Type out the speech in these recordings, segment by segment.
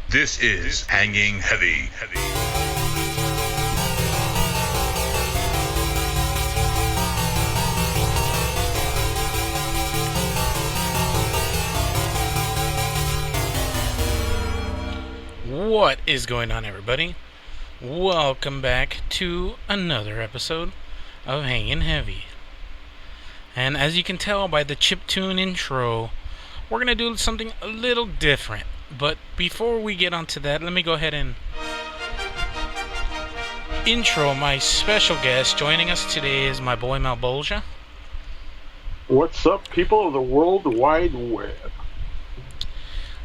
This is Hanging Heavy. What is going on, everybody? Welcome back to another episode of Hanging Heavy. And as you can tell by the chiptune intro, we're going to do something a little different. But before we get onto that, let me go ahead and intro my special guest. Joining us today is my boy Maelbogia. What's up, people of the World Wide Web?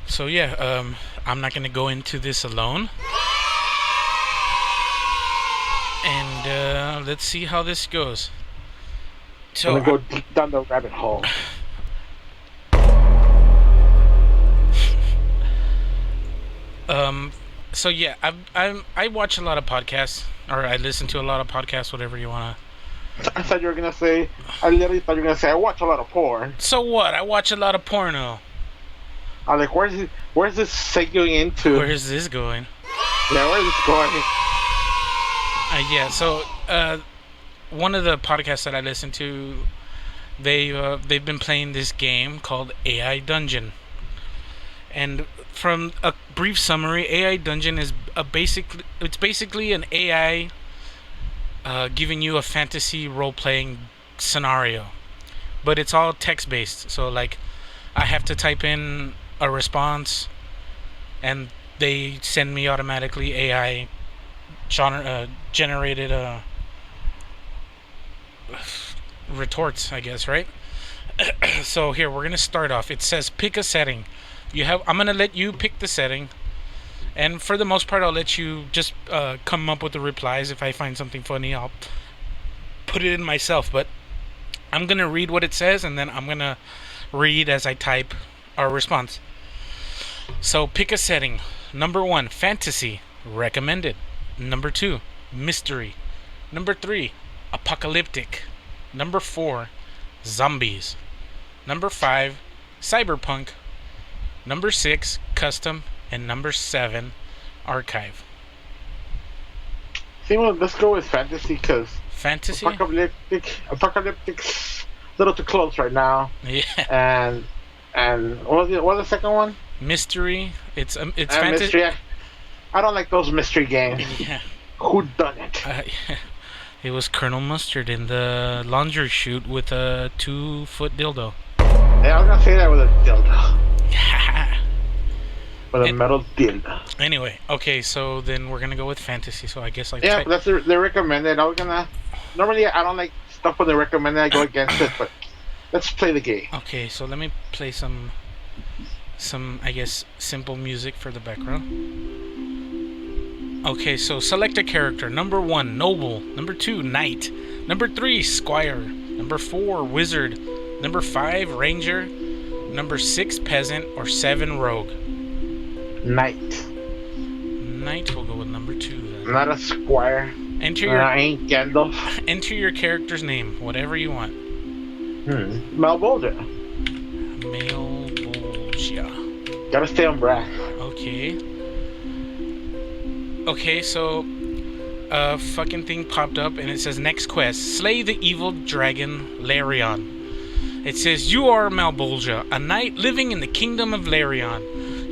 So I'm not going to go into this alone. And let's see how this goes. So I'm gonna go deep down the rabbit hole. I watch a lot of podcasts, or I listen to a lot of podcasts, whatever you wanna. I thought you were gonna say. I literally thought you were gonna say I watch a lot of porn. So what? I watch a lot of porno. I'm like, where's this segueing into? Where is this going? Yeah, where is this going? One of the podcasts that I listen to, they've been playing this game called AI Dungeon. And from a brief summary, AI Dungeon is basically an AI giving you a fantasy role-playing scenario, but it's all text-based. So like, I have to type in a response, and they send me automatically AI generated retorts, I guess, right? So here we're gonna start off. It says pick a setting. I'm gonna let you pick the setting, and for the most part, I'll let you just come up with the replies. If I find something funny, I'll put it in myself. But I'm gonna read what it says, and then I'm gonna read as I type our response. So pick a setting. Number 1, fantasy, recommended. Number 2, mystery. Number 3, apocalyptic. Number 4, zombies. Number 5, cyberpunk. Number 6, custom. And number 7, archive. See, well, let's go with fantasy, because Fantasy? apocalyptic's a little too close right now. Yeah. And what was the second one? Mystery. It's fantasy. Mystery. I don't like those mystery games. Yeah. Who done it? It was Colonel Mustard in the laundry chute with a 2-foot dildo. Yeah, I was gonna say that with a dildo. With a metal dildo. Anyway, okay, so then we're gonna go with fantasy. So I guess yeah, that's the recommended. Normally I don't like stuff when they recommended. I go against it, but let's play the game. Okay, so let me play some I guess simple music for the background. Okay, so select a character. Number 1, noble. Number 2, knight. Number 3, squire. Number 4, wizard. Number 5, ranger. Number 6, peasant. Or 7, rogue. Knight. Knight, we'll go with number 2 then. Not a squire. I ain't Gandalf. Enter your character's name, whatever you want. Maelbogia. Maelbogia. Gotta stay on brand. Okay, so a fucking thing popped up and it says next quest. Slay the evil dragon Larion. It says you are Maelbogia, a knight living in the kingdom of Larion.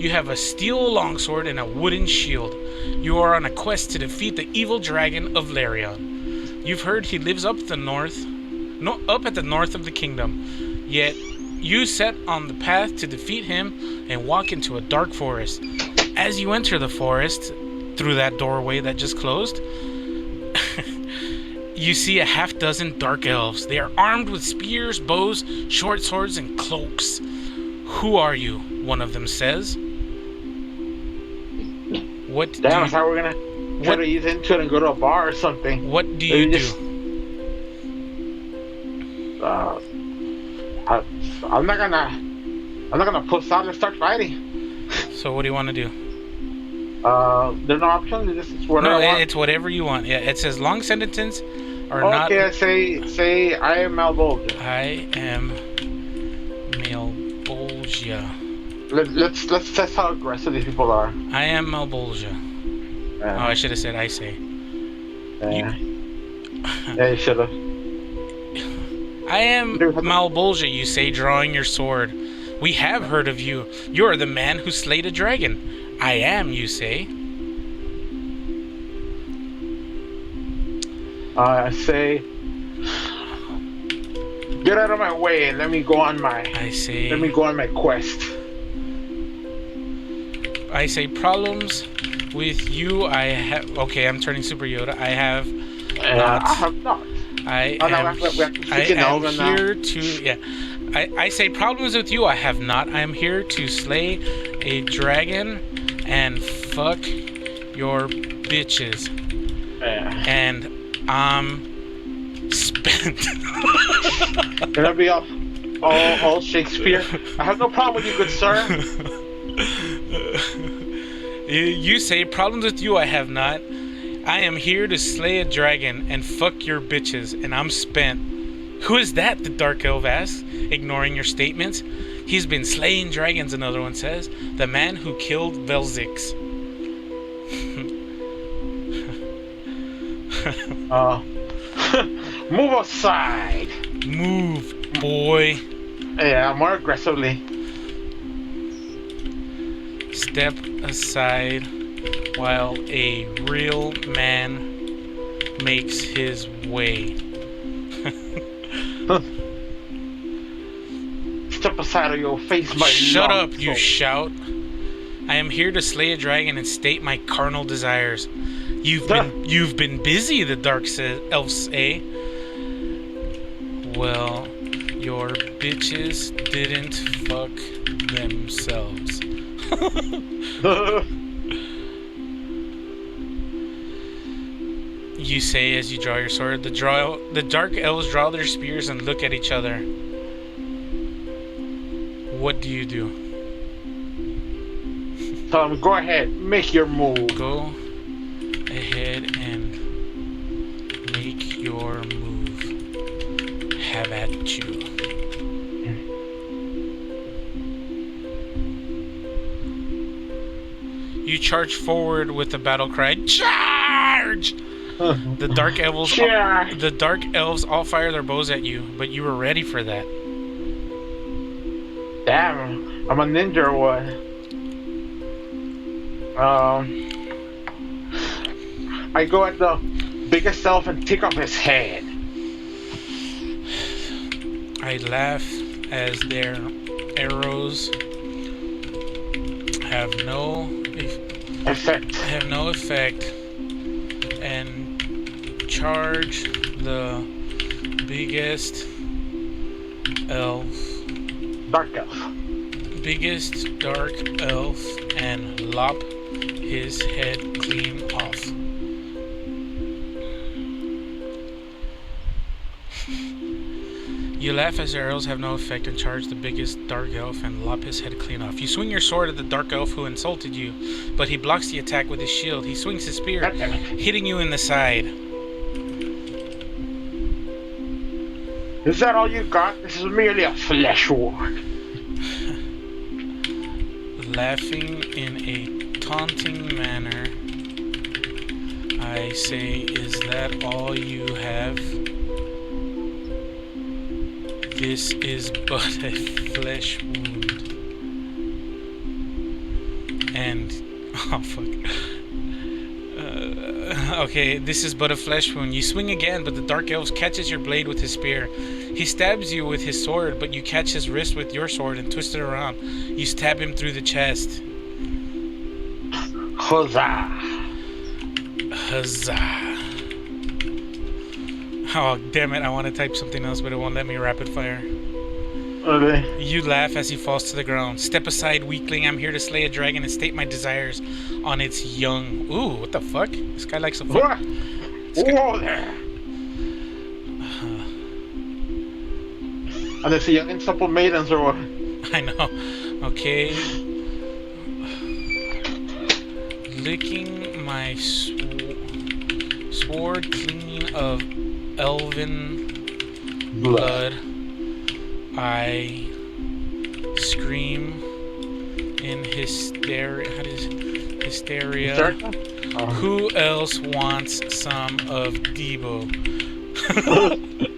You have a steel longsword and a wooden shield. You are on a quest to defeat the evil dragon of Larion. You've heard he lives up at the north of the kingdom. Yet you set on the path to defeat him and walk into a dark forest. As you enter the forest, through that doorway that just closed, you see a half-dozen dark elves. They are armed with spears, bows, short swords, and cloaks. Who are you? One of them says. Damn, I thought we were gonna try to ease into it and go to a bar or something. What do you do? I'm not gonna push out and start fighting. So what do you want to do? There's no option. It's whatever. No, it's whatever you want. Yeah, it says long sentences are not. Okay, say I am Maelbogia. I am Maelbogia. Let's test how aggressive these people are. I am Maelbogia. Oh, I should have said I say. Yeah, yeah, you should have. I am Maelbogia, you say, drawing your sword. We have heard of you. You are the man who slayed a dragon. I am, you say. I say, get out of my way and let me go on my. Let me go on my quest. I say problems with you. I have. Okay, I'm turning Super Yoda. I have not. I have not. I am here to. Yeah. I say problems with you. I have not. I am here to slay a dragon and fuck your bitches. And I'm spent. Gonna be all Shakespeare. I have no problem with you, good sir. You say problems with you. I have not. I am here to slay a dragon and fuck your bitches, and I'm spent. Who is that? The Dark Elf asks, ignoring your statements. He's been slaying dragons, another one says. The man who killed Velzix. Move aside. Move, boy. Yeah, more aggressively. Step aside while a real man makes his way. Step aside or you'll face my Shut up, you shout. I am here to slay a dragon and state my carnal desires. You've been busy, the Dark Elves say. Well, your bitches didn't fuck themselves. You say as you draw your sword. The Dark Elves draw their spears and look at each other. What do you do? Tell them, go ahead, make your move. Go ahead and make your move. Have at you. You charge forward with the battle cry, charge! The Dark Elves all fire their bows at you, but you were ready for that. Damn, I'm a ninja or what? I go at the biggest elf and take off his head. I laugh as their arrows have no effect and charge the biggest dark elf and lop his head clean off. You laugh as your arrows have no effect and charge the biggest dark elf and lop his head clean off. You swing your sword at the dark elf who insulted you, but he blocks the attack with his shield. He swings his spear, hitting you in the side. Is that all you got? This is merely a flesh wound. Laughing in a taunting manner, I say, is that all you have? This is but a flesh wound. And... oh, fuck. Okay, this is but a flesh wound. You swing again, but the Dark Elf catches your blade with his spear. He stabs you with his sword, but you catch his wrist with your sword and twist it around. You stab him through the chest. Huzzah! Huzzah. Oh, damn it, I want to type something else, but it won't let me rapid fire. Okay. You laugh as he falls to the ground. Step aside, weakling. I'm here to slay a dragon and state my desires on its young. Ooh, what the fuck? This guy likes a fuck. Whoa there! And it's a young and supple maidens or what? I know. Okay. Licking my sword clean of elven blood. I scream in hysteria. Hysteria. Hysterical? Oh. Who else wants some of Debo?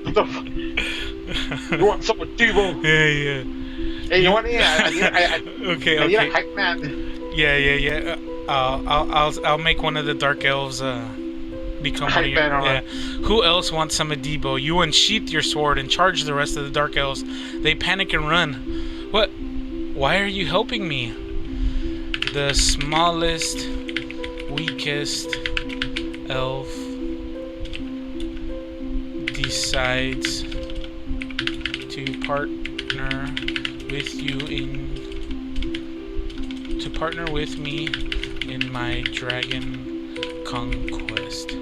What the fuck? You want some with Debo? Yeah. Hey, you know what? Yeah, Okay. I need a hype man. Yeah. I'll make one of the dark elves become one of your. Yeah. Who else wants some of Debo? You unsheath your sword and charge the rest of the dark elves. They panic and run. What? Why are you helping me? The smallest, weakest elf decides to partner with me in my dragon conquest.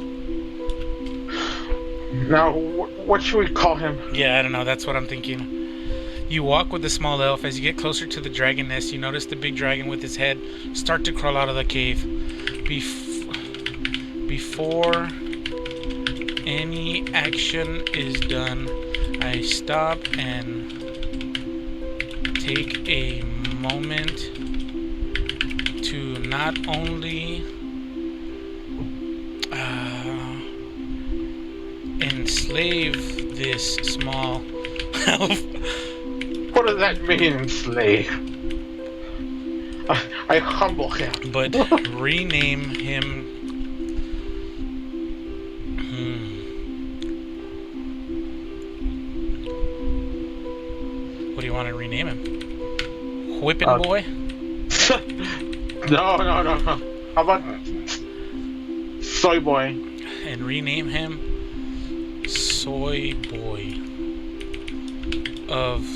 Now, what should we call him? Yeah, I don't know. That's what I'm thinking. You walk with the small elf. As you get closer to the dragon nest, you notice the big dragon with his head start to crawl out of the cave. Before any action is done, I stop and take a moment to not only enslave this small elf. What does that mean, slave? I humble him. But rename him. What do you want to rename him? Whippin' Boy? No. How about Soy Boy? And rename him Soy Boy of...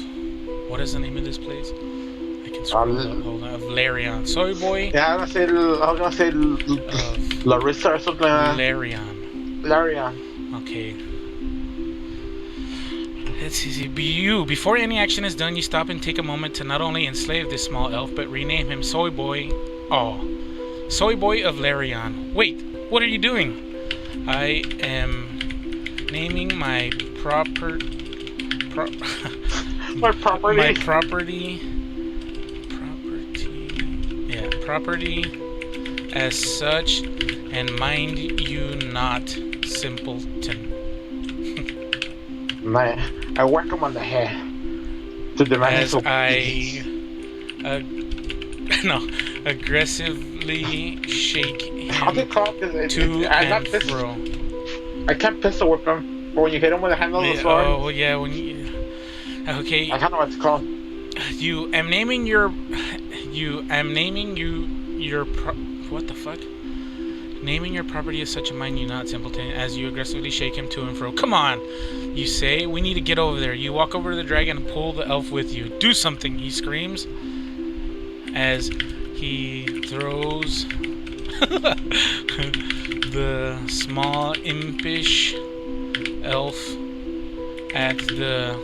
What is the name of this place? I can scroll up. Hold on. Of Larion. Soy Boy. Yeah, I was gonna say Larissa or something like that. Larion. Okay. It's easy. Before any action is done, you stop and take a moment to not only enslave this small elf, but rename him Soy Boy. Oh. Soy Boy of Larion. Wait, what are you doing? I am naming my property as such, and mind you not, simpleton. I whack him on the head to demand his aggressively shake him to and fro. I can't pistol whip him, but when you hit him with the handle of the sword. Oh yeah, when you. Okay. I don't know what it's called. What the fuck? Naming your property as such a mind you not, simpleton, as you aggressively shake him to and fro. Come on, you say. We need to get over there. You walk over to the dragon and pull the elf with you. Do something, he screams, as he throws the small impish elf at the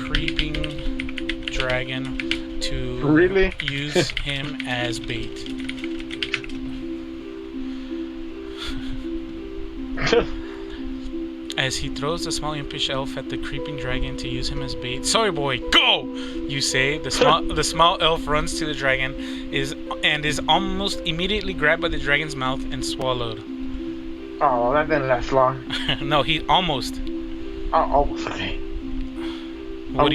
creeping dragon to use him as bait. As he throws the small impish elf at the creeping dragon to use him as bait. Sorry, boy, go! You say. The small elf runs to the dragon is almost immediately grabbed by the dragon's mouth and swallowed. Oh, that didn't last long. No, he almost. Oh, almost, okay. What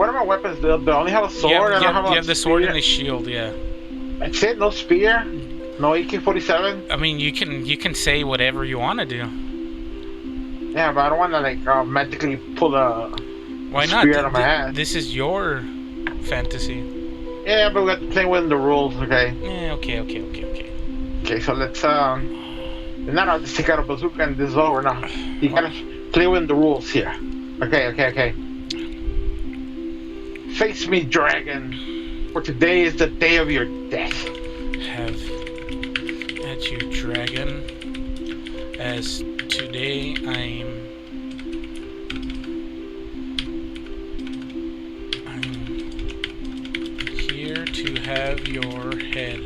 are my weapons? They only have a sword. You have the sword and the shield. Yeah. That's it. No spear. No AK-47. I mean, you can say whatever you want to do. Yeah, but I don't want to magically pull a spear out of my hand. This is your fantasy. Yeah, but we got to play within the rules, okay? Yeah, okay. Okay, so let's now I'll just take out a bazooka and this is over now. You gotta play within the rules here. Okay. Face me, dragon, for today is the day of your death. Have at you, dragon, as today I'm here to have your head.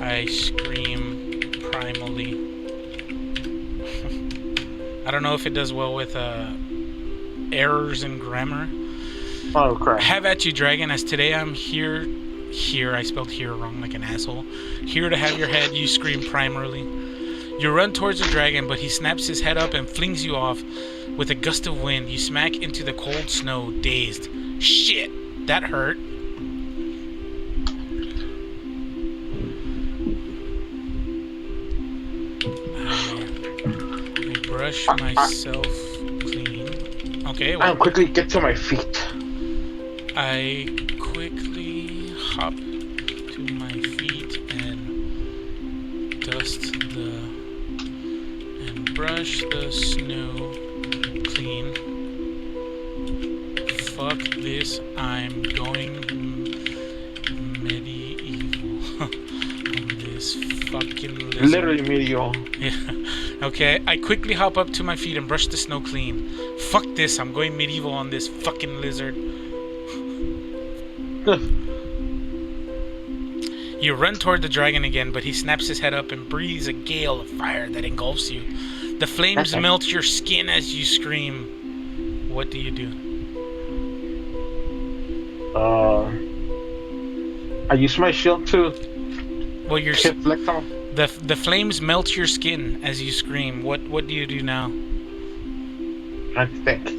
I scream primally. I don't know if it does well with errors in grammar. Oh crap. Have at you, dragon, as today I'm here. Here, I spelled here wrong like an asshole. Here to have your head, you scream primarily. You run towards the dragon, but he snaps his head up and flings you off. With a gust of wind, you smack into the cold snow, dazed. Shit, that hurt. I brush myself clean. Okay, I'll quickly get to my feet. I quickly hop to my feet and brush the snow clean. Fuck this, I'm going medieval on this fucking lizard. Literally medieval. Yeah. Okay, I quickly hop up to my feet and brush the snow clean. Fuck this, I'm going medieval on this fucking lizard. You run toward the dragon again, but he snaps his head up and breathes a gale of fire that engulfs you. The flames melt your skin as you scream. What do you do? I use my shield to Well, your deflect some. the flames melt your skin as you scream. What do you do now? I think.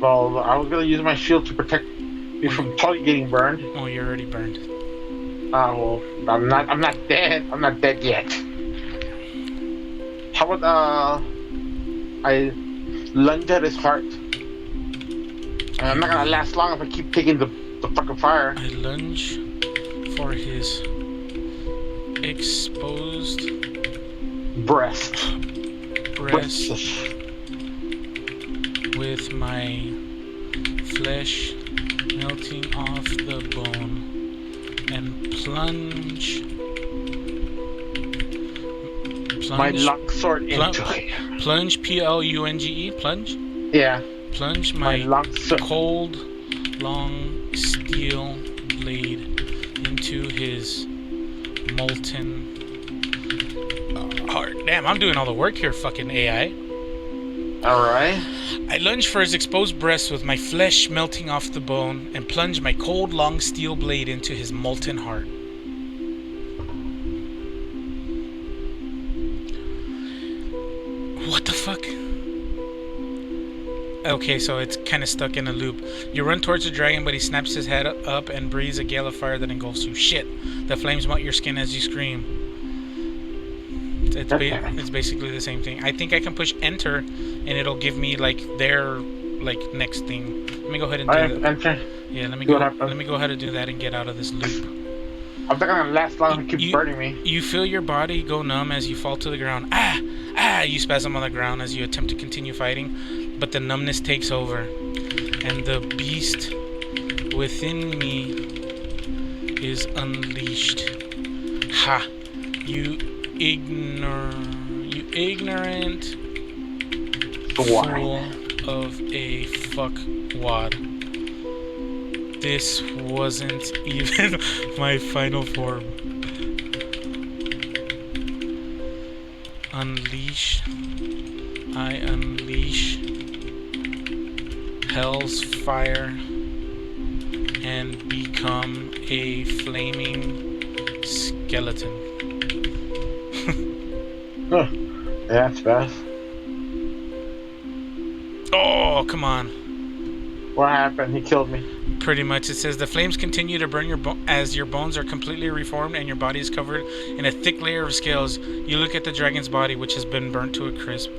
Well, I was gonna use my shield to protect me from totally getting burned. Oh, you're already burned. Well, I'm not dead. I'm not dead yet. How about I lunge at his heart. And I'm not gonna last long if I keep taking the fucking fire. I lunge for his exposed Breast. with my flesh melting off the bone and plunge My long sword into it. Plunge, P-L-U-N-G-E, plunge? Yeah. Plunge my long sword. cold, long steel blade into his molten heart. Damn, I'm doing all the work here, fucking AI. Alright. I lunge for his exposed breast with my flesh melting off the bone and plunge my cold, long steel blade into his molten heart. What the fuck? Okay, so it's kind of stuck in a loop. You run towards the dragon, but he snaps his head up and breathes a gale of fire that engulfs you. Shit! The flames melt your skin as you scream. It's basically the same thing. I think I can push enter, and it'll give me like their next thing. Let me go ahead and do that. Enter. Yeah, let me go ahead and do that and get out of this loop. I'm not gonna last long if it keeps burning me. You feel your body go numb as you fall to the ground. Ah! You spasm on the ground as you attempt to continue fighting, but the numbness takes over, and the beast within me is unleashed. Ha! You ignorant fool of a fuckwad. This wasn't even my final form. I unleash hell's fire and become a flaming skeleton. Huh. Yeah, that's fast. Oh, come on. What happened? He killed me. Pretty much. It says the flames continue to burn as your bones are completely reformed and your body is covered in a thick layer of scales. You look at the dragon's body, which has been burnt to a crisp.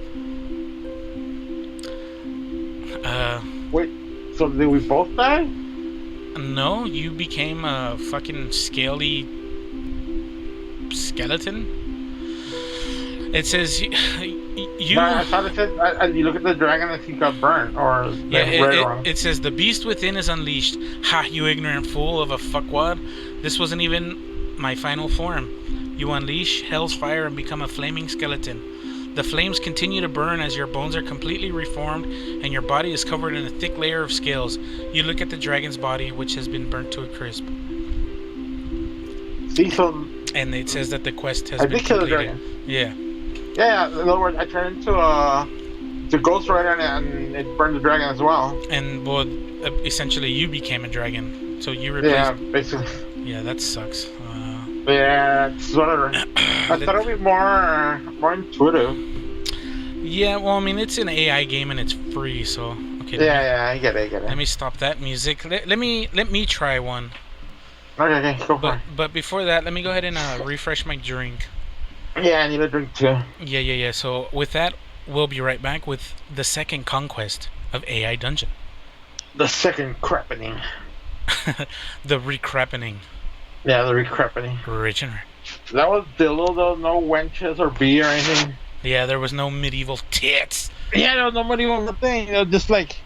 Wait, so did we both die? No, you became a fucking scaly skeleton. It says you. I thought it said you look at the dragon and he got burned, or it says the beast within is unleashed. Ha! You ignorant fool of a fuckwad. This wasn't even my final form. You unleash hell's fire and become a flaming skeleton. The flames continue to burn as your bones are completely reformed and your body is covered in a thick layer of scales. You look at the dragon's body, which has been burnt to a crisp. See, so and it says that the quest has I been did kill the completed. dragon. Yeah. Yeah. In other words, I turned into a Ghost Rider and it burned the dragon as well. And well, essentially you became a dragon. So you replaced. Yeah, basically. Yeah, that sucks. Yeah, it's whatever. I thought it'd be more intuitive. Yeah, well, I mean, it's an AI game and it's free, so okay. Yeah, I get it. Let me stop that music. Let me try one. Okay, go for it. But before that, let me go ahead and refresh my drink. Yeah, I need a drink too. Yeah. So with that, we'll be right back with the second conquest of AI Dungeon. The second crappening. The recrappening. Yeah, the recrappening. Original. That was Dillo, though. No wenches or beer or anything. Yeah, there was no medieval tits. Yeah, there was nobody on the thing. They were just like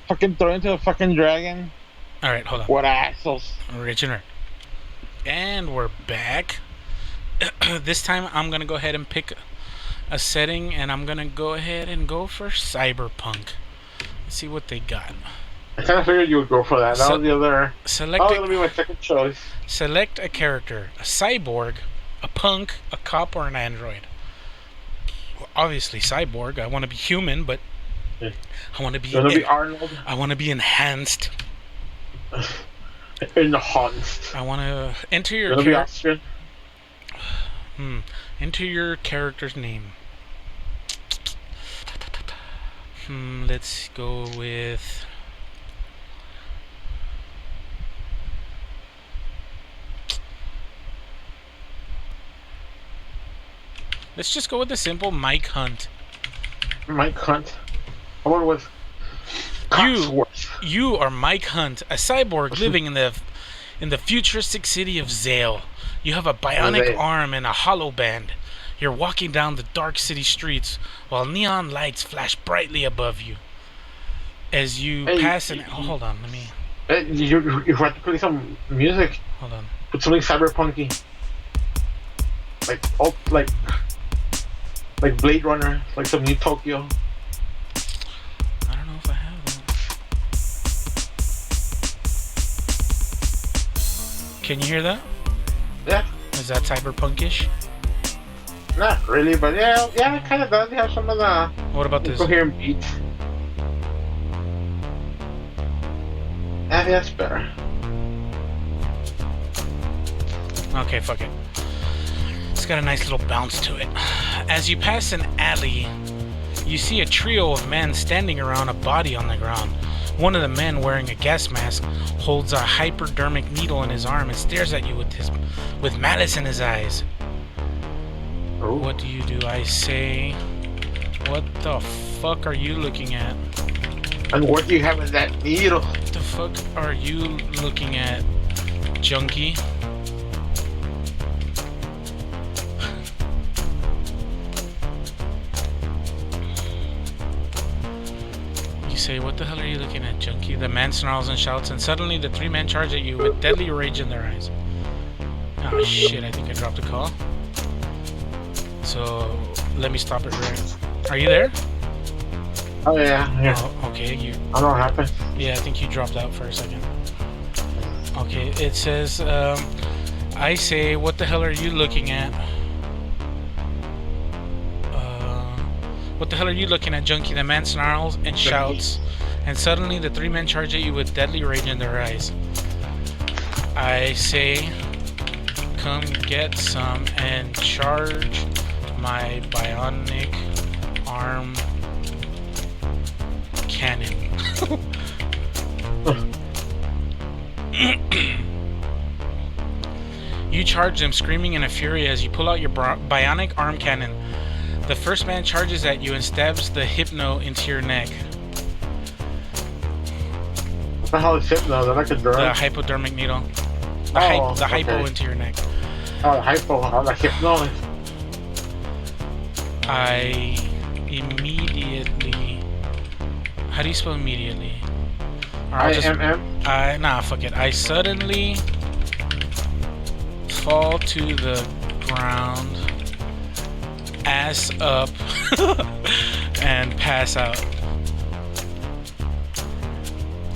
fucking throw into a fucking dragon. All right, hold on. What assholes. Original. And we're back. This time I'm gonna go ahead and pick a setting, and I'm gonna go ahead and go for cyberpunk. Let's see what they got. I kind of figured you would go for that. That was the other. Select. That was gonna be my second choice. Select a character: a cyborg, a punk, a cop, or an android. Well, obviously, cyborg. I want to be human, but I want to be. You wanna be Arnold? I want to be enhanced. Enhanced. I want to enter your. You wanna be Austrian? Enter your character's name. Let's go with. Let's just go with the simple Mike Hunt. Mike Hunt. I wonder what. You are Mike Hunt, a cyborg living in the futuristic city of Zale. You have a bionic arm and a hollow band. You're walking down the dark city streets while neon lights flash brightly above you. As you pass an... Oh, hold on, let me... You have to play some music. Hold on. Put something cyberpunky. Like Blade Runner, like some New Tokyo. I don't know if I have that. Can you hear that? Yeah. Is that cyberpunkish? Not really, but yeah, it kind of does. You have some of the. What about this? Coherent beats. Yeah, that's better. Okay, fuck it. It's got a nice little bounce to it. As you pass an alley, you see a trio of men standing around a body on the ground. One of the men, wearing a gas mask, holds a hypodermic needle in his arm and stares at you with malice in his eyes. Oh. What do you do? I say, what the fuck are you looking at? And what do you have in that needle? What the fuck are you looking at, junkie? You say, what the hell are you looking at, junkie? The man snarls and shouts, and suddenly the three men charge at you with deadly rage in their eyes. Oh shit, I think I dropped a call. So, let me stop it right. Are you there? Oh yeah. Oh, okay, you... I don't know what happened. Yeah, I think you dropped out for a second. Okay, it says, I say, what the hell are you looking at? What the hell are you looking at, junkie? The man snarls and shouts, and suddenly the three men charge at you with deadly rage in their eyes. I say, come get some and charge my bionic arm cannon. You charge them, screaming in a fury as you pull out your bionic arm cannon. The first man charges at you and stabs the hypno into your neck. What the hell is hypno? They're like a drug. The hypodermic needle. The hypo into your neck. Oh, hypo. Oh, the hypno. I immediately... How do you spell immediately? Nah, fuck it. I suddenly fall to the ground, ass up, and pass out.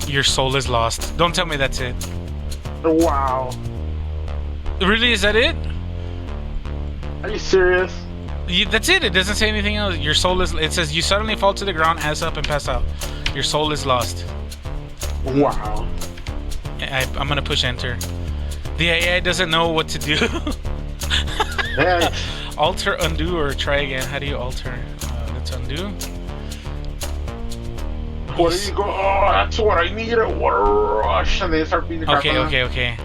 Your soul is lost. Don't tell me that's it. Wow. Really? Is that it? Are you serious? That's it. It doesn't say anything else. Your soul is... It says you suddenly fall to the ground, ass up, and pass out. Your soul is lost. Wow. I'm gonna push enter. The AI doesn't know what to do. Yeah. Alter, undo, or try again. How do you alter? Let's undo. What do you go? Oh, that's what I needed. What a rush! And they start beating the crap out of him. Okay.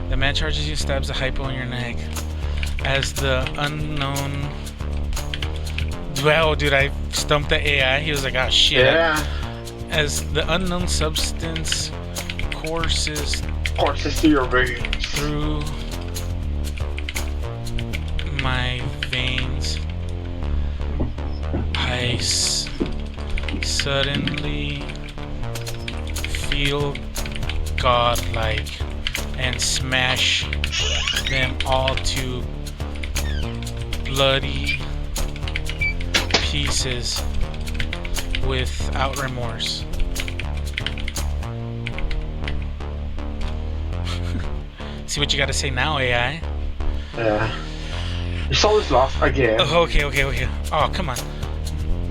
The man charges you, stabs a hypo in your neck. As the unknown. Wow, dude, I stumped the AI. He was like, oh shit. Yeah. As the unknown substance courses To your veins. through my veins, I suddenly feel godlike and smash them all to bloody pieces without remorse. See what you gotta say now, AI. Yeah. You're always lost again. Oh, okay. Oh, come on.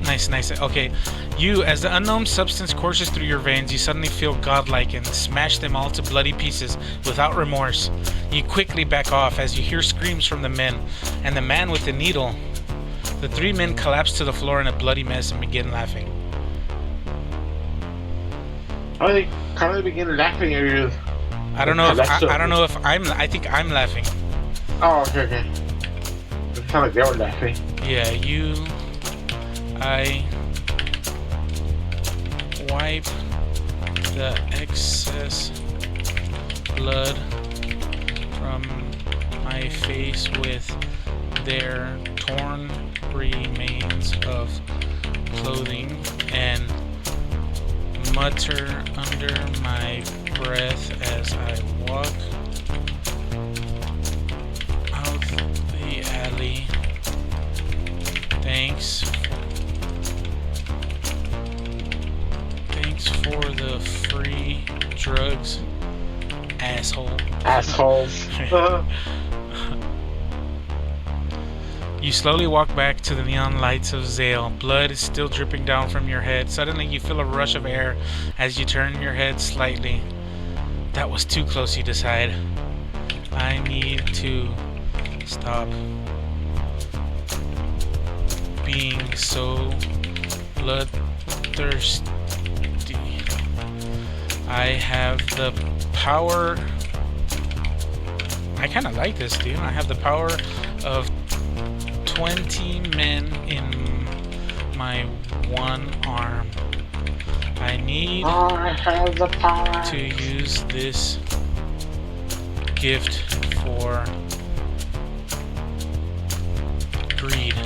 Nice. Okay. You, as the unknown substance courses through your veins, you suddenly feel godlike and smash them all to bloody pieces without remorse. You quickly back off as you hear screams from the men and the man with the needle. The three men collapse to the floor in a bloody mess and begin laughing. Oh, they kind of begin laughing at you. I don't know if I think I'm laughing. Oh, okay. It sounded like they were laughing. Yeah, I wipe the excess blood from my face with their torn remains of clothing and mutter under my breath as I walk out the alley. Thanks for the free drugs, asshole. Assholes. You slowly walk back to the neon lights of Zale. Blood is still dripping down from your head. Suddenly you feel a rush of air as you turn your head slightly. That was too close, you decide. I need to stop being so bloodthirsty. I have the power. I kind of like this, dude. I have the power of 20 men in my one arm. I need have the power to use this gift for greed.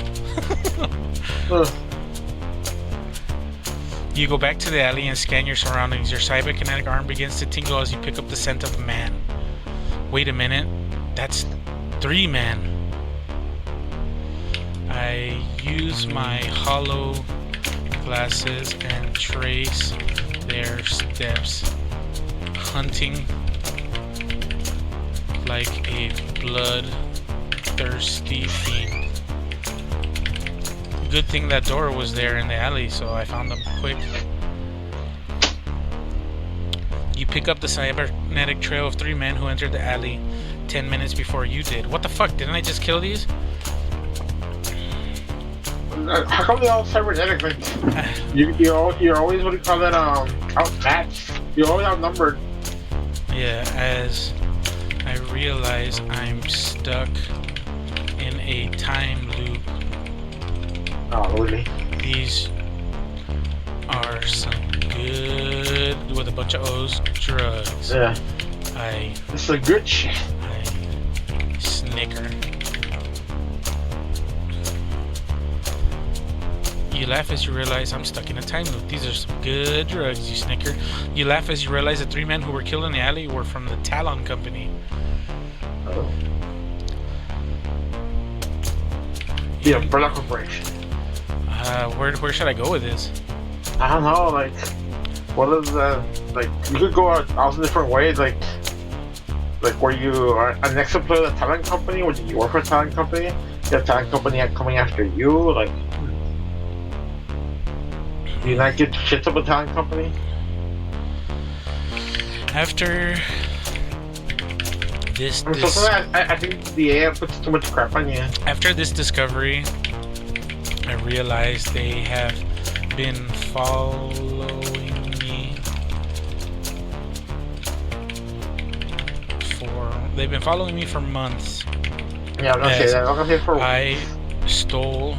You go back to the alley and scan your surroundings. Your cyberkinetic arm begins to tingle as you pick up the scent of a man. Wait a minute, that's 3 men. I use my hollow glasses and trace their steps, hunting like a bloodthirsty fiend. Good thing that door was there in the alley, so I found them quick. You pick up the cybernetic trail of 3 men who entered the alley 10 minutes before you did. What the fuck? Didn't I just kill these? How come they all cybernetic? Like, you're always, what do you call that, outmatched. You're always outnumbered. Yeah, as I realize I'm stuck in a time loop. Oh, really? These are some good, with a bunch of O's, drugs. Yeah. This is a good shit. I snicker. You laugh as you realize I'm stuck in a time loop. These are some good drugs, you snicker. You laugh as you realize the 3 men who were killed in the alley were from the Talon Company. Oh. The Umbrella Corporation. Where should I go with this? I don't know, like, what is like, you could go a thousand different ways, like where you are an ex-employee of the talent company, or you work for a talent company, the talent company coming after you, like, do you not give shit up a talent company? After this, I mean, sometimes I think the AI puts too much crap on you. after this discovery, I realized they have been following me they've been following me for months. Yeah, I'm gonna say that. I'm gonna say for. I stole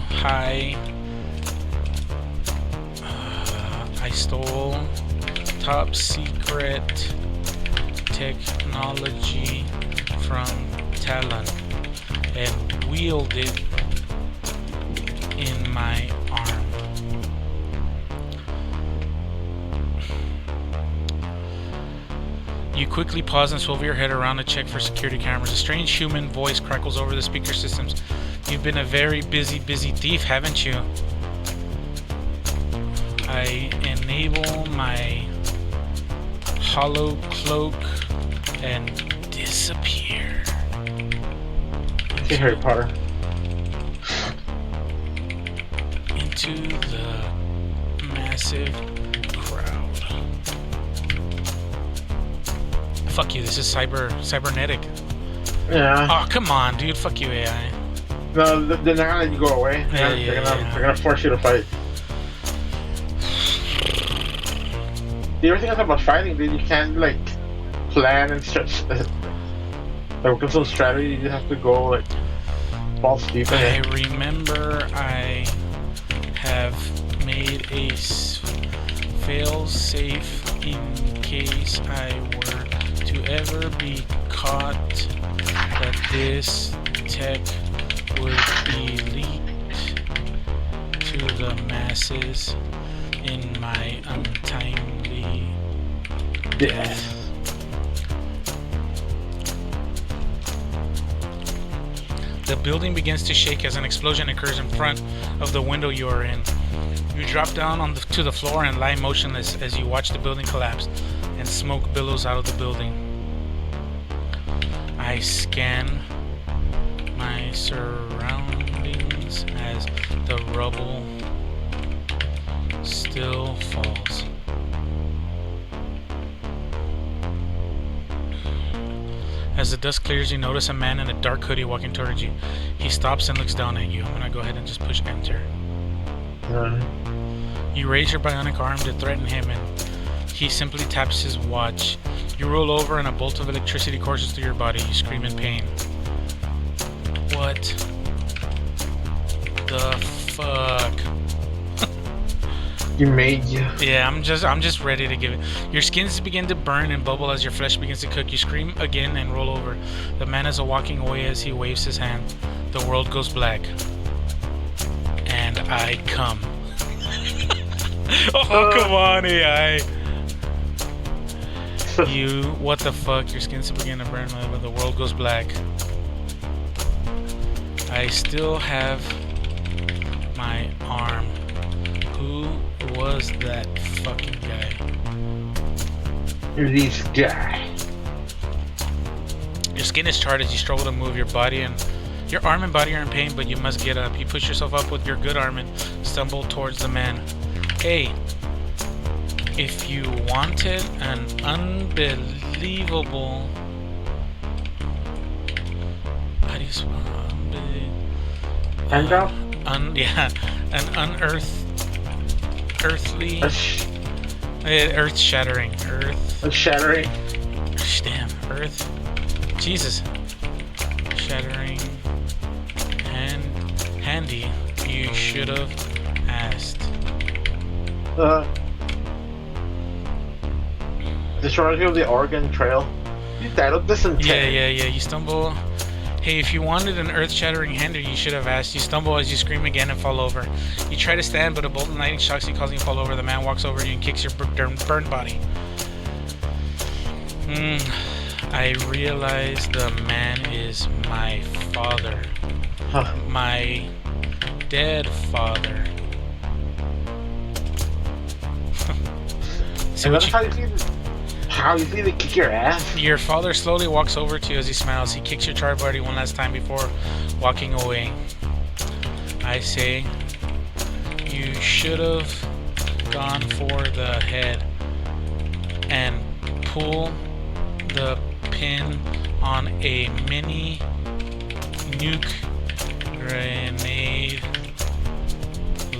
top secret technology from Talon and wielded it in my arm. You quickly pause and swivel your head around to check for security cameras. A strange human voice crackles over the speaker systems. You've been a very busy thief, haven't you? I enable my hollow cloak and disappear. Hey, Harry Potter. Into the massive crowd. Fuck you, this is cybernetic. Yeah. Oh, come on, dude. Fuck you, AI. No, they're not gonna let you go away. They're gonna force you to fight. The other thing about fighting, dude, you can't like plan and stretch. Like with some strategy, you just have to go like balls deep in I it. remember I have made a fail-safe in case I were to ever be caught that this tech would be leaked to the masses in my untimely death. The building begins to shake as an explosion occurs in front of the window you are in. You drop down to the floor and lie motionless as you watch the building collapse and smoke billows out of the building. I scan my surroundings as the rubble still falls. As the dust clears, you notice a man in a dark hoodie walking towards you. He stops and looks down at you. I'm gonna go ahead and just push enter. You raise your bionic arm to threaten him, and he simply taps his watch. You roll over and a bolt of electricity courses through your body. You scream in pain. What the fuck? You made you. Yeah, I'm just ready to give it. Your skins begin to burn and bubble as your flesh begins to cook. You scream again and roll over. The man is walking away as he waves his hand. The world goes black. And I come. Oh, come on, AI. What the fuck? Your skins begin to burn, but the world goes black. I still have my arm. Who was that fucking guy? You're this guy. Your skin is charred as you struggle to move your body, and your arm and body are in pain, but you must get up. You push yourself up with your good arm and stumble towards the man. Hey, if you wanted an unbelievable... How do you spell Handout? Yeah, an earthly... Earth-shattering. Shattering. Damn, earth. Jesus. Shattering and handy. You should have asked. The short of the Oregon Trail. You dialed this in 10. Yeah. You stumble. Hey, if you wanted an earth-shattering handy, you should have asked. You stumble as you scream again and fall over. You try to stand, but a bolt of lightning shocks you, causing you to fall over. The man walks over you and kicks your burned body. I realize the man is my father. Huh. My dead father. So that's how you see they kick your ass? Your father slowly walks over to you as he smiles. He kicks your charred body one last time before walking away. I say, you should have gone for the head and pull the pin on a mini nuke grenade,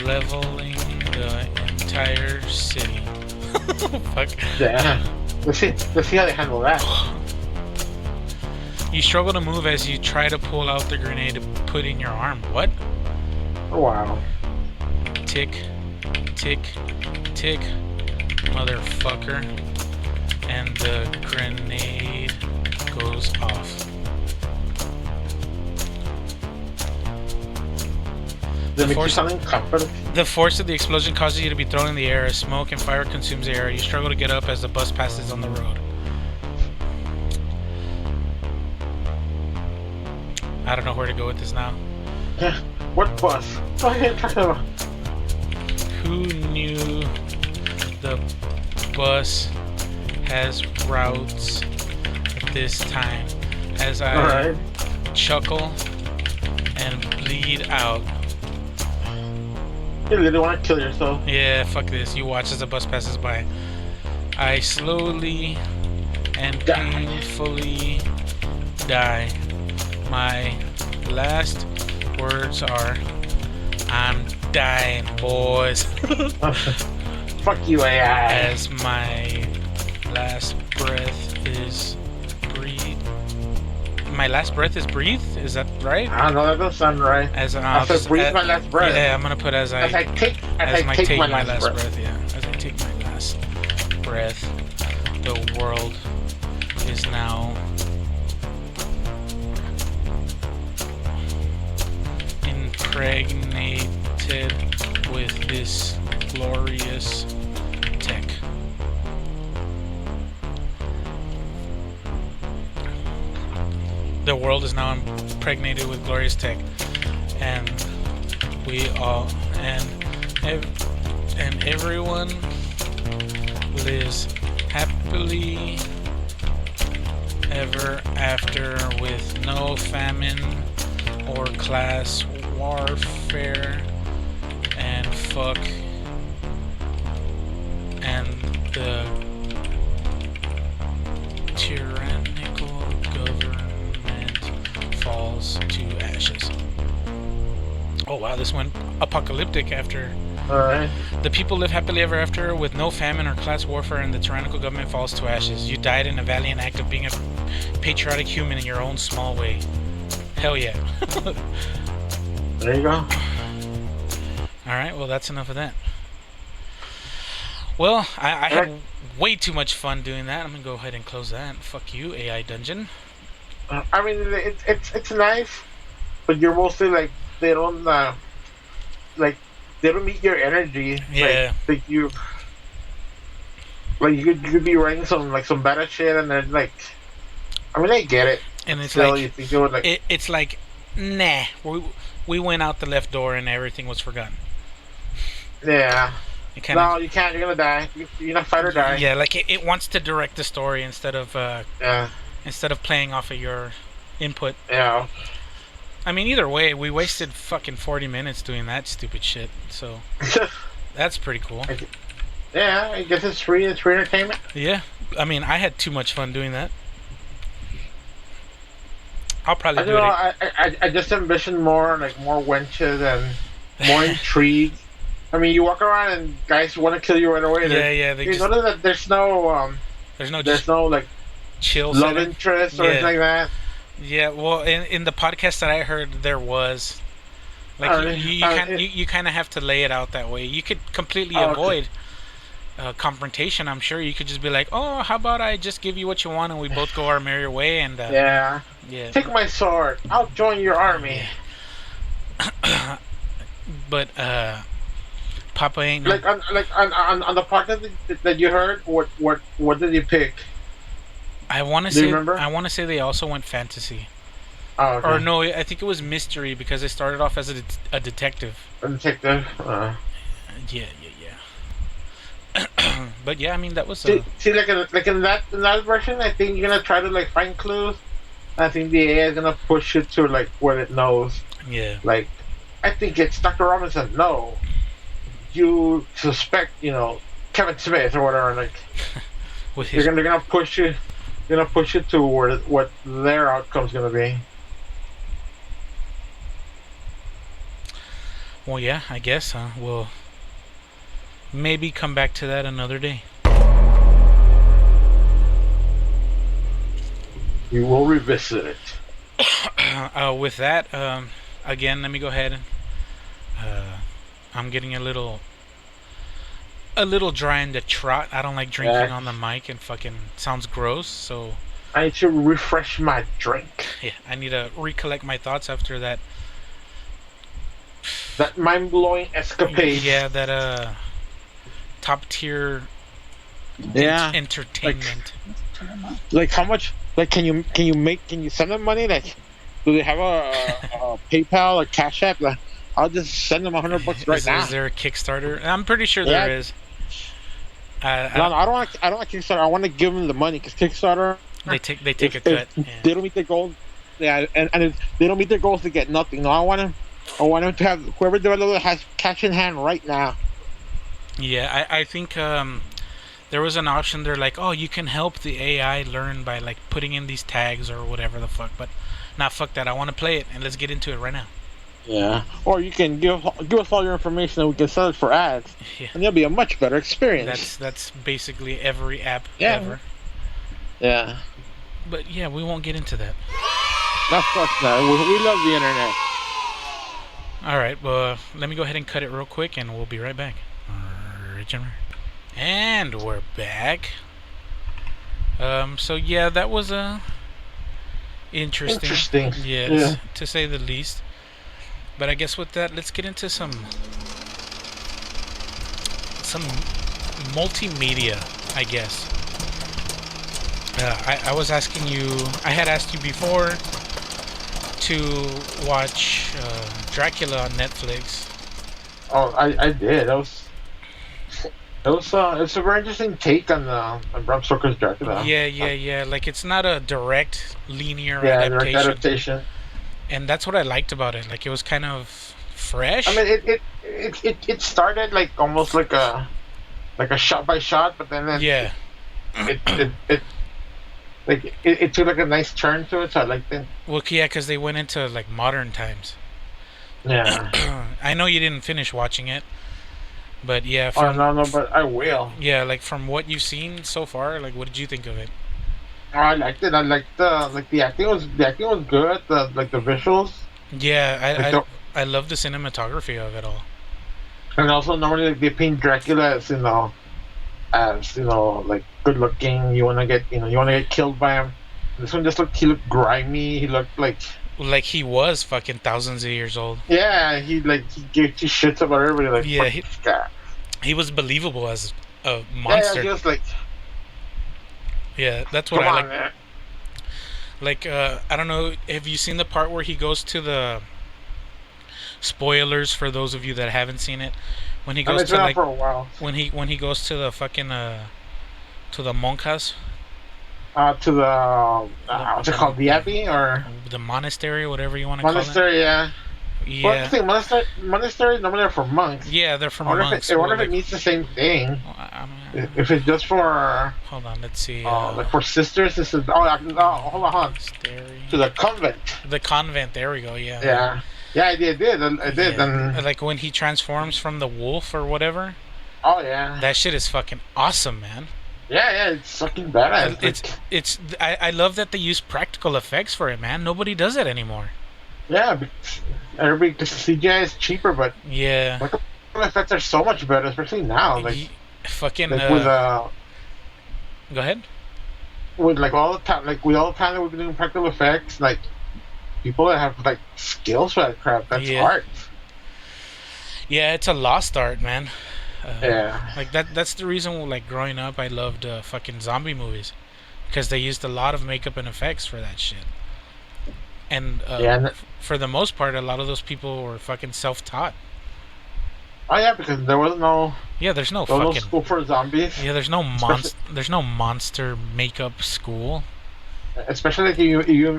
leveling the entire city. Fuck. Yeah. Let's see how they handle that. You struggle to move as you try to pull out the grenade to put in your arm. What? Oh, wow. Tick, tick, tick, motherfucker. And the grenade goes off. The force of the explosion causes you to be thrown in the air as smoke and fire consumes the air. You struggle to get up as the bus passes on the road. I don't know where to go with this now. What bus? What are you talking about? Who knew the bus has routes at this time? As I chuckle and bleed out. You really want to kill yourself? Yeah, fuck this. You watch as the bus passes by. I slowly and painfully die. My last words are, I'm dying, boys. Fuck you, AI. As my last breath is breathed. My last breath is breathed? Is that right? I don't know, that doesn't sound right. As I said breathe my last breath. Yeah, I'm gonna put as I take my last breath. Yeah, as I take my last breath, the world is now impregnated with this glorious tech. The world is now impregnated with glorious tech, and we all and everyone lives happily ever after with no famine or class warfare, and fuck, and the tyrannical government falls to ashes. Oh wow, this went apocalyptic after. Alright. The people live happily ever after with no famine or class warfare, and the tyrannical government falls to ashes. You died in a valiant act of being a patriotic human in your own small way. Hell yeah. There you go. Alright, well that's enough of that. Well, I had way too much fun doing that. I'm gonna go ahead and close that. Fuck you, AI Dungeon. I mean, it's nice, but you're mostly like, they don't they don't meet your energy. Yeah. Like you could be writing some better shit, and then like, I mean, I get it. And it's still, like, you think it would, like, it's like, nah, we went out the left door and everything was forgotten. Yeah. No, you can't. You're gonna die. You're gonna fight or die. Yeah, like it wants to direct the story instead of yeah. Instead of playing off of your input. Yeah. I mean, either way, we wasted fucking 40 minutes doing that stupid shit. So that's pretty cool. Yeah, I guess it's free. It's free entertainment. Yeah, I mean, I had too much fun doing that. I'll probably do it. I just envision more wenches and more intrigue. I mean, you walk around and guys want to kill you right away. Yeah. You notice that there's no like chill love interest or anything like that. Yeah, well, in the podcast that I heard, there was. Like, you kind of have to lay it out that way. You could completely avoid confrontation, I'm sure. You could just be like, oh, how about I just give you what you want and we both go our merry way, and yeah. Take my sword. I'll join your army. Yeah. But Papa ain't no... on the podcast that you heard, what did you pick? I want to say. I want to say they also went fantasy. Oh, okay. Or no, I think it was mystery because they started off as a detective. A detective. Yeah. But yeah, I mean that was. See, like in that version, I think you're gonna try to like find clues. I think the AI is gonna push you to like what it knows. Yeah. Like, I think it's Dr. Robinson. No, you suspect, Kevin Smith or whatever. Like, they're gonna push you. gonna push it to where what their outcome's gonna be. Well, yeah, I guess. We'll maybe come back to that another day. We will revisit it. With that, again, let me go ahead. I'm getting a little dry in the trot. I don't like drinking on the mic and fucking sounds gross. So I need to refresh my drink. yeah, I need to recollect my thoughts after that. That mind-blowing escapade. Yeah, that top tier entertainment. Like how much? Like can you send them money? Like do they have a PayPal or Cash App? Like, I'll just send them $100 right now. Is there a Kickstarter? I'm pretty sure there is. No, I don't want Kickstarter. I want to give them the money because Kickstarter they take a cut. Yeah. They don't meet their goals. Yeah, and if they don't meet their goals to get nothing. No, I want them to have whoever developer has cash in hand right now. Yeah, I think there was an option there like, oh, you can help the AI learn by like putting in these tags or whatever the fuck. But nah, fuck that. I want to play it and let's get into it right now. Yeah, or you can give us all your information and we can sell it for ads, and it'll be a much better experience. That's basically every app ever. Yeah. But yeah, we won't get into that. No, fuck no. We love the internet. All right, well, let me go ahead and cut it real quick, and we'll be right back. And we're back. So yeah, that was interesting. Yeah, to say the least. But I guess with that, let's get into some multimedia, I guess. I was asking you, I had asked you before to watch Dracula on Netflix. Oh, I did. It's a very interesting take on Bram Stoker's Dracula. Yeah. Like it's not a direct linear adaptation. And that's what I liked about it. Like it was kind of fresh. I mean, it started like almost like a shot by shot, but then it took like a nice turn to it. So I liked it. Well, yeah, because they went into like modern times. Yeah. I know you didn't finish watching it, but yeah. No, but I will. Yeah, like from what you've seen so far, like what did you think of it? I liked it. I liked the acting was good. The visuals. Yeah, I love the cinematography of it all. And also normally like, they paint Dracula as like good looking. You wanna get killed by him. This one he looked grimy. He looked like he was fucking thousands of years old. Yeah, he gave two shits about everybody. Like yeah, he was believable as a monster. Yeah, just like. Yeah, that's what I like. Man. Like, I don't know. Have you seen the part where he goes to the spoilers for those of you that haven't seen it? When he goes to like for a while. When he goes to the fucking to the monjas. To the what's it called? The abbey or the monastery, whatever you want to call it. Monastery, yeah. Yeah. Well, I think monastery normally are for monks. Yeah, they're for monks. I wonder if it means the same thing. If it's just for... Hold on, let's see. Like for sisters, this is... hold on. Monastery. To the convent. The convent, there we go, yeah. Yeah. Yeah, I did. Yeah. And like when he transforms from the wolf or whatever. Oh, yeah. That shit is fucking awesome, man. Yeah, it's fucking badass. I love that they use practical effects for it, man. Nobody does it anymore. Yeah, everybody, because CGI is cheaper, but yeah, practical effects are so much better, especially now. Like fucking with go ahead. With all the time that we've been doing practical effects, like people that have like skills for that crap, that's art. Yeah, it's a lost art, man. Yeah, like that's the reason. Like growing up, I loved fucking zombie movies because they used a lot of makeup and effects for that shit. And for the most part, a lot of those people were fucking self-taught. Oh yeah, because there was no. Yeah, there's no fucking school for zombies. Yeah, there's no monster makeup school. Especially if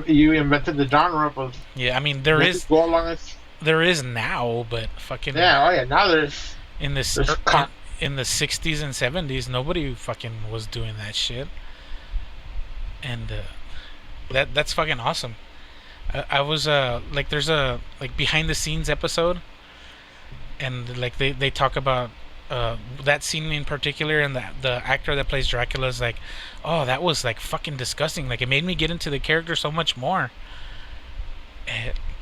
you invented the genre of. Yeah, I mean there is now, but fucking. Yeah, oh yeah, now there's. In the 60s and 70s, nobody fucking was doing that shit. and that's fucking awesome. I was like, there's a like behind the scenes episode, and like they talk about that scene in particular, and the actor that plays Dracula is like, oh, that was like fucking disgusting. Like, it made me get into the character so much more.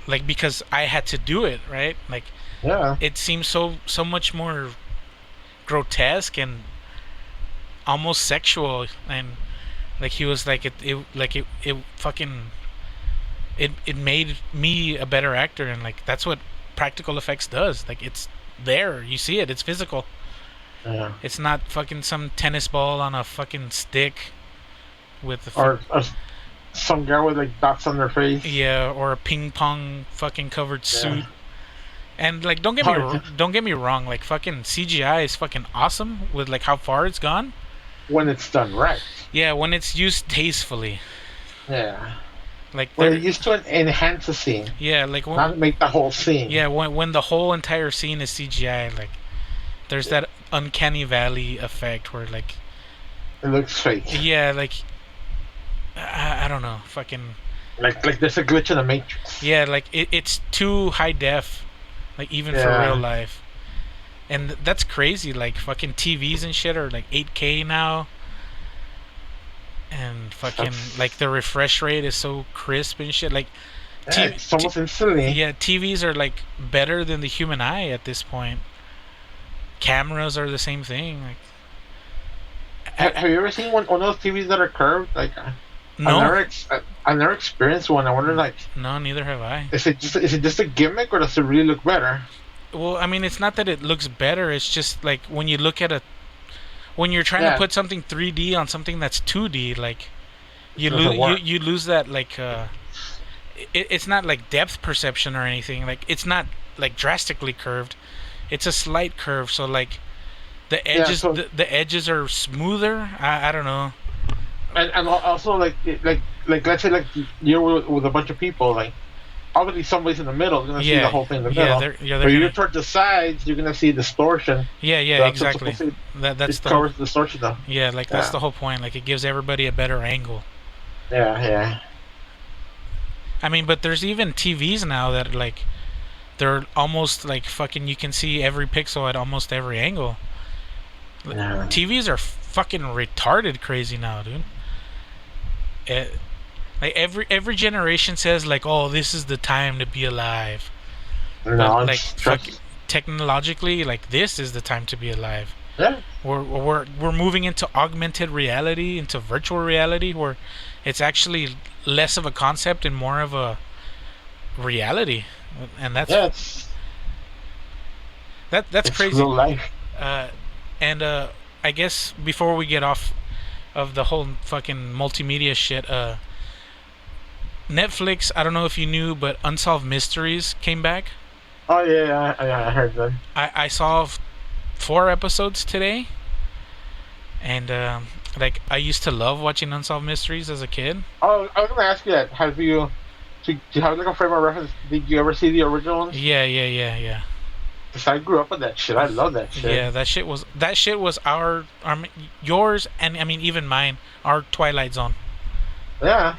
Like, because I had to do it, right? Like, Yeah. it seems so much more grotesque and almost sexual, and like he was like it fucking it made me a better actor, and like that's what practical effects does. Like, it's there, you see it, it's physical. Yeah. It's not fucking some tennis ball on a fucking stick with the Or some guy with like dots on their face. yeah, or a ping pong fucking covered suit. And like, don't Hard. get me wrong, like fucking CGI is fucking awesome with like how far it's gone. When it's done right. Yeah, when it's used tastefully. Yeah. Like, We're they're- used to enhance a scene, yeah, like not make the whole scene. yeah, when the whole entire scene is CGI, like there's that uncanny valley effect where like, It looks fake. yeah, like I don't know, fucking Like there's a glitch in the Matrix. yeah, like it's too high def, like even for Yeah. real life, and that's crazy. Like fucking TVs and shit are like 8K now, and fucking like the refresh rate is so crisp and shit. Like, Yeah, it's almost instantly. yeah, TVs are like better than the human eye at this point. Cameras are the same thing. Like, Have you ever seen one of those TVs that are curved? Like, no, I never experienced one. I wonder, like, no, neither have I. is it just a gimmick, or does it really look better? Well, I mean, it's not that it looks better. It's just like when you look at when you're trying to Yeah. put something 3D on something that's 2D, like you Doesn't lose work. you lose that like it's not like depth perception or anything. Like, it's not like drastically curved. It's a slight curve, so like the edges so- the edges are smoother. I don't know. And also, like let's say, like, you're with a bunch of people, like, obviously somebody's in the middle is gonna see Yeah, the whole thing in the yeah, middle. they're But you're gonna, towards the sides, you're gonna see distortion. yeah, That's what's exactly. supposed to- That's It the whole, covers distortion, though. yeah, like that's Yeah. the whole point. Like, it gives everybody a better angle. Yeah. I mean, but there's even TVs now that like they're almost like fucking. You can see every pixel at almost every angle. Yeah. TVs are fucking retarded crazy now, dude. Like every generation says like, oh, this is the time to be alive. No, But like it's fucking just, technologically, like this is the time to be alive. yeah. We're moving into augmented reality, into virtual reality, where it's actually less of a concept and more of a reality, and that's Yeah, it's that's it's crazy. real life. And I guess before we get off of the whole fucking multimedia shit, Netflix, I don't know if you knew, but Unsolved Mysteries came back. Oh yeah, I heard that. I saw 4 episodes today, and like, I used to love watching Unsolved Mysteries as a kid. Oh, I was gonna ask you that. Have you, do you have like a frame of reference? Did you ever see the original ones? Yeah. 'Cause I grew up with that shit. I love that shit. Yeah, that shit was our yours, and I mean even mine, our Twilight Zone. Yeah.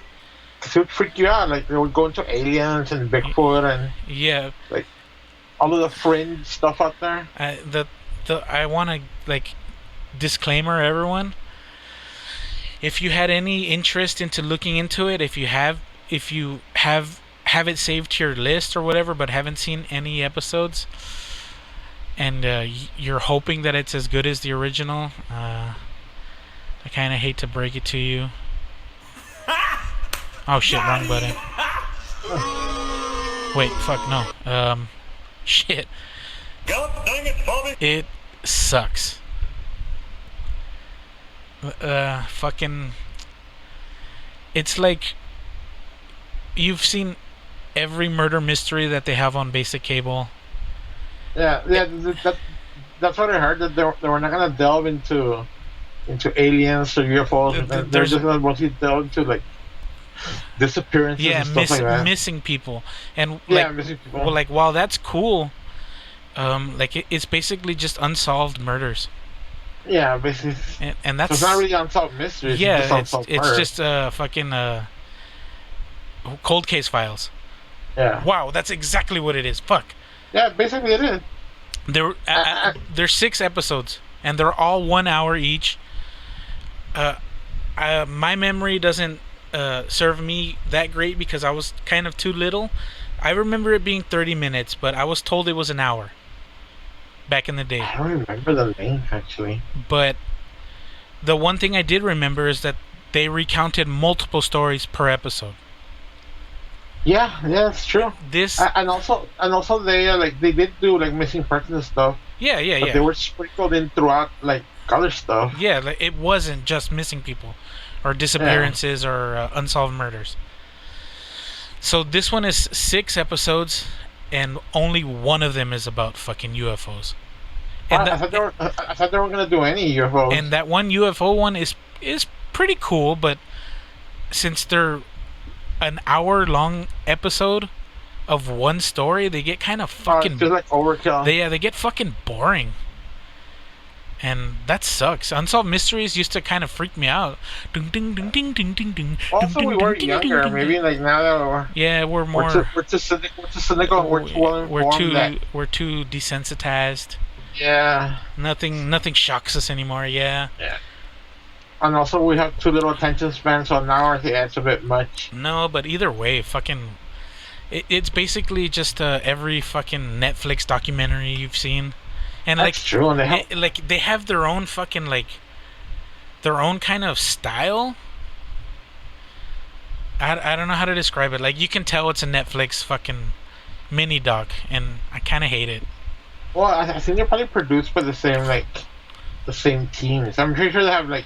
'Cause it would freak you out. Like, they would go into aliens and Bigfoot and Yeah, all of the fringe stuff out there. I want to like disclaimer everyone. If you had any interest into looking into it, if you have it saved to your list or whatever, but haven't seen any episodes, and you're hoping that it's as good as the original, I kind of hate to break it to you. Oh shit, wrong button. Wait, fuck no. Shit. God dang it, Bobby! It sucks. Fucking. It's like you've seen every murder mystery that they have on basic cable. Yeah. That's what I heard, that they were not gonna delve into aliens or UFOs. They're There's- just gonna mostly delve into like disappearances Yeah, and stuff like that. missing people, and Yeah, like, missing people. well, like while that's cool, like it's basically just unsolved murders. Yeah, basically. And So that's it's not really unsolved mysteries. yeah, It's just unsolved it's murder. just fucking cold case files. Yeah. Wow, that's exactly what it is. Fuck. Yeah, basically it is. There's 6 episodes, and they're all 1 hour each. My memory doesn't serve me that great because I was kind of too little. I remember it being 30 minutes, but I was told it was an hour back in the day. I don't remember the name actually. But the one thing I did remember is that they recounted multiple stories per episode. Yeah, it's true. This, And also they like they did do like missing persons and stuff, but they were sprinkled in throughout like other stuff. Yeah, like, it wasn't just missing people, or disappearances, or unsolved murders. So this one is 6 episodes, and only one of them is about fucking UFOs. And I thought they were gonna do any UFOs. and that one UFO one is pretty cool, but since they're an hour long episode of one story, they get kind of fucking it's just like overkill. they get fucking boring. And that sucks. Unsolved mysteries used to kind of freak me out. Ding, ding, ding, ding, ding, ding, ding. Also, we were younger. Maybe like now that we're more. we're too cynical. We're too well informed. We're too desensitized. Yeah. Nothing shocks us anymore. Yeah. And also, we have too little attention span, so now I think it's a bit much. No, but either way, fucking, it's basically just every fucking Netflix documentary you've seen. And That's true. And they have their own fucking their own kind of style. I don't know how to describe it. Like, you can tell it's a Netflix fucking mini doc, and I kind of hate it. Well, I think they're probably produced by the same teams. I'm pretty sure they have like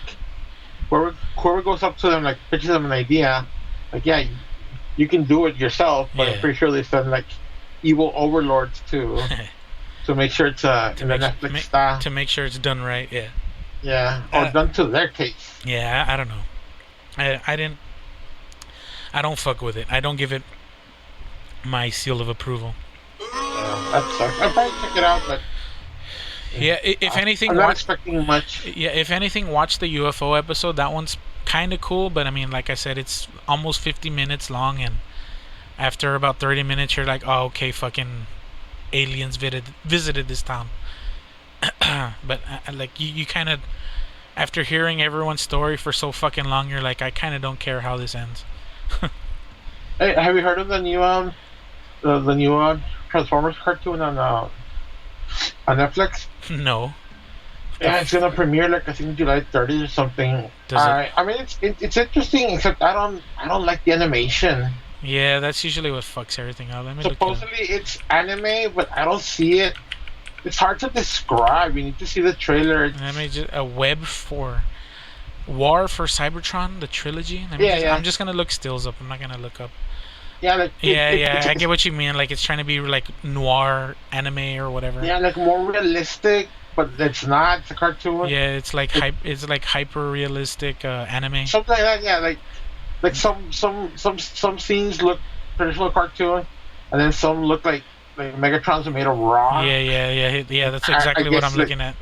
whoever goes up to them, like pitches them an idea, like you can do it yourself, but I'm pretty sure they send like evil overlords to make sure it's in the Netflix style. To make sure it's done right, yeah. Yeah, or done to their taste. Yeah, I don't know. I don't fuck with it. I don't give it my seal of approval. That sucks. I'll probably check it out, but yeah, if anything, I'm not expecting much. Yeah, if anything, watch the UFO episode. That one's kind of cool, but I mean, like I said, it's almost 50 minutes long, and after about 30 minutes, you're like, oh, okay, fucking aliens visited this town. But like you kind of, after hearing everyone's story for so fucking long, you're like, I kind of don't care how this ends. Hey, have you heard of the new Transformers cartoon on Netflix? No. Yeah, it's gonna premiere like I think July 30th or something. I mean, it's interesting, except I don't like the animation. Yeah, that's usually what fucks everything up. Supposedly it's anime, but I don't see it. It's hard to describe. You need to see the trailer. A web for War for Cybertron, the trilogy. I'm just gonna look stills up. I'm not gonna look up. Yeah, like I get what you mean. Like, it's trying to be like noir anime or whatever. Yeah, like more realistic, but it's not. It's a cartoon. Yeah, it's like hyper realistic anime. Something like that. Yeah, like some scenes look traditional cartoon, and then some look like Megatron's are made of rock. Yeah. That's exactly what I'm looking at.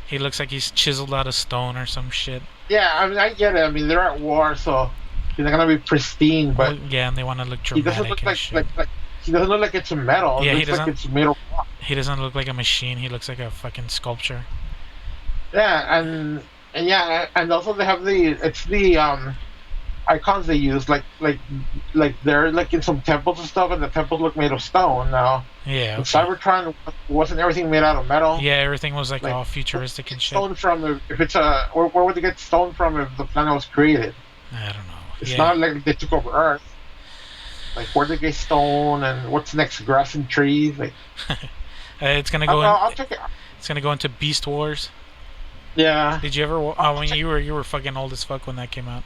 He looks like he's chiseled out of stone or some shit. Yeah, I mean, I get it. I mean, they're at war, so he's not gonna be pristine, but yeah, and they want to look dramatic. He doesn't look like he doesn't look like it's metal. Yeah, he looks like it's made of rock. He doesn't look like a machine. He looks like a fucking sculpture. Yeah, and also they have the icons they use, like they're like in some temples and stuff, and the temples look made of stone now. Yeah. Okay. Cybertron wasn't everything made out of metal. Yeah, everything was like all futuristic and shit. Stone from if it's where would they get stone from if the planet was created? I don't know. It's not like they took over Earth. Like, where did they get stone, and what's next? Grass and trees. Like, it's gonna go. I'll check it. It's gonna go into Beast Wars. Yeah. Did you ever? When you were fucking old as fuck when that came out.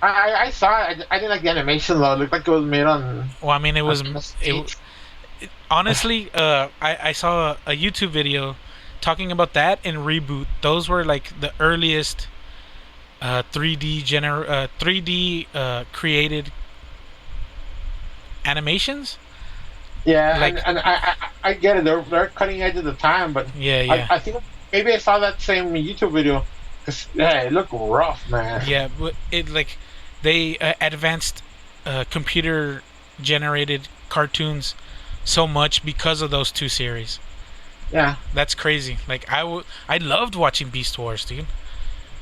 I saw it. I didn't like the animation though. It looked like it was made on. Well, I mean, honestly, I saw a YouTube video talking about that and Reboot. Those were like the earliest 3D created animations. Yeah, like, and I get it. They're cutting edge at the time, but yeah. I think maybe I saw that same YouTube video. 'Cause, yeah, it looked rough, man. Yeah, but it like they advanced computer generated cartoons so much because of those two series. Yeah. That's crazy. Like I loved watching Beast Wars, dude.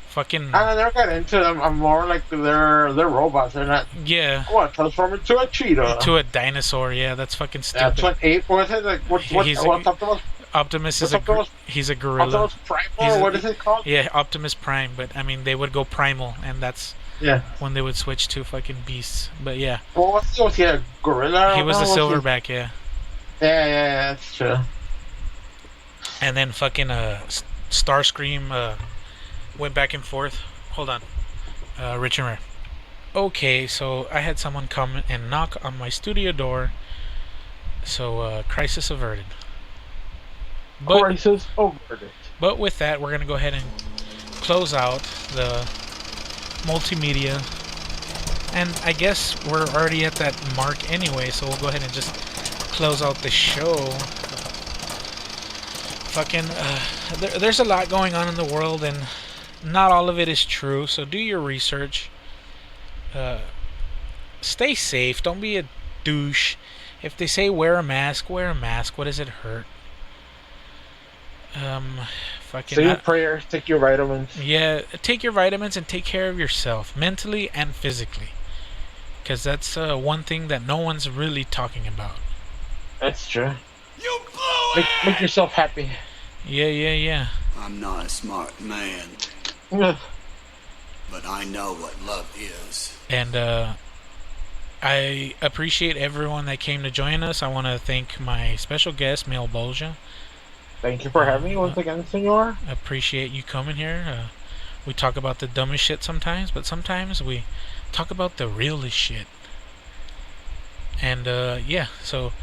Fucking I never got into them. I'm more like they're robots. They're not. yeah. What, transform into a cheetah? To a dinosaur, yeah, that's fucking Yeah, stupid. it's like ape. What is it? Like what's Optimus? Optimus is What's he's a gorilla. Optimus Prime? What is it called? Yeah, Optimus Prime, but I mean they would go primal, and that's Yeah. when they would switch to fucking beasts. But yeah, Well, was he a gorilla? he was a What's he- silverback, yeah. Yeah, that's true. And then fucking Starscream went back and forth. Hold on, Rich and Rare. Okay, so I had someone come and knock on my studio door. So crisis averted. Crisis averted. But with that, we're gonna go ahead and close out the multimedia. And I guess we're already at that mark anyway, so we'll go ahead and just close out the show. Fucking, there's a lot going on in the world, and not all of it is true, so do your research. Stay safe, don't be a douche. If they say wear a mask, wear a mask. What does it hurt? Fucking. Say your prayers, take your vitamins. Yeah, take your vitamins and take care of yourself, mentally and physically. Because that's one thing that no one's really talking about. That's true. You blew it! Make yourself happy. Yeah. I'm not a smart man, Yeah. but I know what love is. And I appreciate everyone that came to join us. I want to thank my special guest, Maelbogia. Thank you for having me once again, senor. Appreciate you coming here. We talk about the dumbest shit sometimes, but sometimes we talk about the realest shit. And yeah, so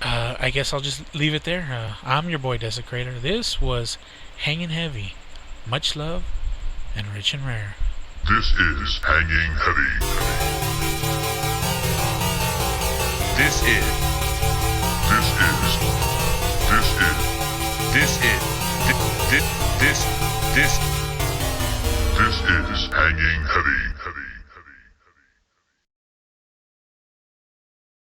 I guess I'll just leave it there. I'm your boy Desecrator. This was Hanging Heavy. Much love and rich and rare. This is Hanging Heavy. This is Hanging Heavy.